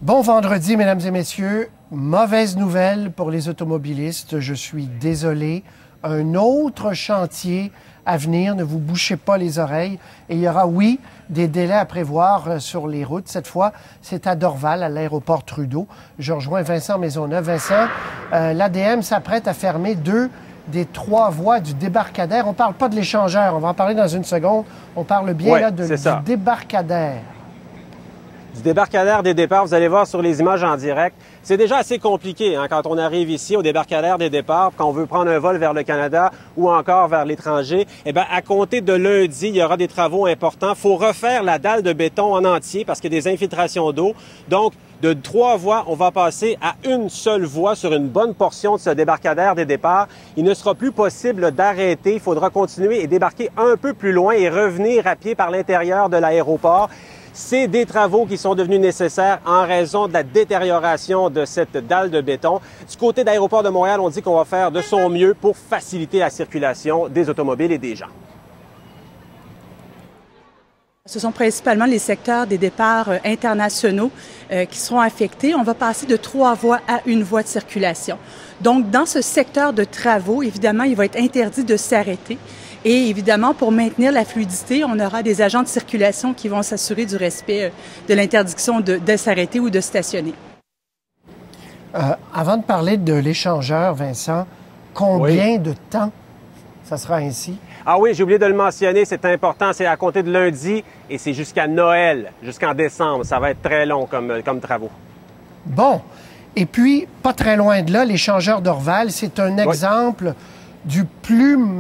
Bon vendredi, mesdames et messieurs. Mauvaise nouvelle pour les automobilistes. Je suis désolé. Un autre chantier à venir. Ne vous bouchez pas les oreilles. Et il y aura, oui, des délais à prévoir sur les routes. Cette fois, c'est à Dorval, à l'aéroport Trudeau. Je rejoins Vincent Maisonneuve. Vincent, l'ADM s'apprête à fermer 2 des 3 voies du débarcadère. On ne parle pas de l'échangeur. On va en parler dans une seconde. On parle bien du débarcadère. Du débarcadère des départs, vous allez voir sur les images en direct. C'est déjà assez compliqué quand on arrive ici au débarcadère des départs, quand on veut prendre un vol vers le Canada ou encore vers l'étranger. Eh bien, à compter de lundi, il y aura des travaux importants. Il faut refaire la dalle de béton en entier parce qu'il y a des infiltrations d'eau. Donc, de 3 voies, on va passer à une seule voie sur une bonne portion de ce débarcadère des départs. Il ne sera plus possible d'arrêter. Il faudra continuer et débarquer un peu plus loin et revenir à pied par l'intérieur de l'aéroport. C'est des travaux qui sont devenus nécessaires en raison de la détérioration de cette dalle de béton. Du côté d'Aéroport de Montréal, on dit qu'on va faire de son mieux pour faciliter la circulation des automobiles et des gens. Ce sont principalement les secteurs des départs internationaux qui seront affectés. On va passer de 3 voies à 1 voie de circulation. Donc, dans ce secteur de travaux, évidemment, il va être interdit de s'arrêter. Et évidemment, pour maintenir la fluidité, on aura des agents de circulation qui vont s'assurer du respect de l'interdiction de s'arrêter ou de stationner. Avant de parler de l'échangeur, Vincent, combien de temps ça sera ainsi? Ah oui, j'ai oublié de le mentionner, c'est important, c'est à compter de lundi et c'est jusqu'à Noël, jusqu'en décembre. Ça va être très long comme travaux. Bon. Et puis, pas très loin de là, l'échangeur d'Orval, c'est un exemple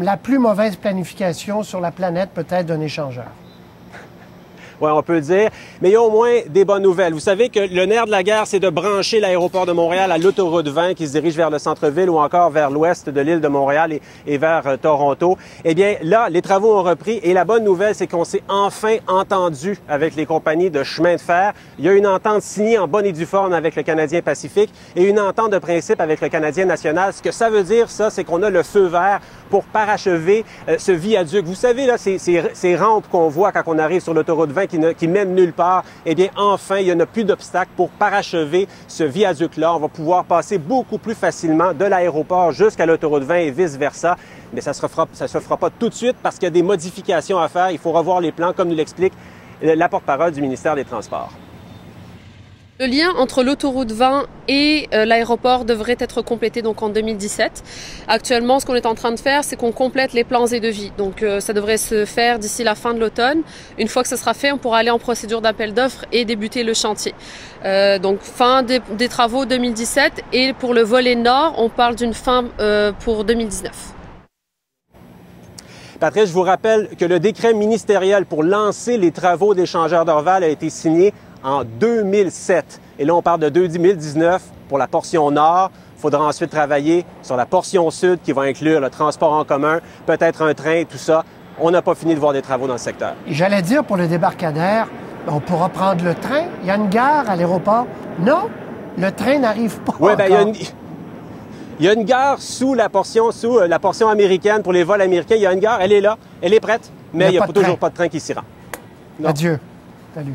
la plus mauvaise planification sur la planète, peut-être, d'un échangeur. Oui, on peut le dire. Mais il y a au moins des bonnes nouvelles. Vous savez que le nerf de la guerre, c'est de brancher l'aéroport de Montréal à l'autoroute 20 qui se dirige vers le centre-ville ou encore vers l'ouest de l'île de Montréal et vers Toronto. Eh bien, là, les travaux ont repris et la bonne nouvelle, c'est qu'on s'est enfin entendu avec les compagnies de chemin de fer. Il y a une entente signée en bonne et due forme avec le Canadien Pacifique et une entente de principe avec le Canadien National. Ce que ça veut dire, ça, c'est qu'on a le feu vert pour parachever ce viaduc. Vous savez, là, ces rampes qu'on voit quand on arrive sur l'autoroute 20 qui mènent nulle part, eh bien, enfin, il n'y a plus d'obstacle pour parachever ce viaduc-là. On va pouvoir passer beaucoup plus facilement de l'aéroport jusqu'à l'autoroute 20 et vice-versa. Mais ça se fera pas tout de suite parce qu'il y a des modifications à faire. Il faut revoir les plans, comme nous l'explique la porte-parole du ministère des Transports. Le lien entre l'autoroute 20 et l'aéroport devrait être complété donc en 2017. Actuellement, ce qu'on est en train de faire, c'est qu'on complète les plans et devis. Donc, ça devrait se faire d'ici la fin de l'automne. Une fois que ce sera fait, on pourra aller en procédure d'appel d'offres et débuter le chantier. Donc, fin des travaux 2017 et pour le volet nord, on parle d'une fin pour 2019. Patrice, je vous rappelle que le décret ministériel pour lancer les travaux d'échangeur d'Orval a été signé en 2007. Et là, on parle de 2019 pour la portion nord. Il faudra ensuite travailler sur la portion sud qui va inclure le transport en commun, peut-être un train, tout ça. On n'a pas fini de voir des travaux dans le secteur. J'allais dire pour le débarcadère, on pourra prendre le train. Il y a une gare à l'aéroport. Non, le train n'arrive pas. Oui, bien, il y a une gare sous la portion américaine pour les vols américains. Il y a une gare, elle est là, elle est prête, mais il n'y a toujours pas de train qui s'y rend. Adieu. Salut.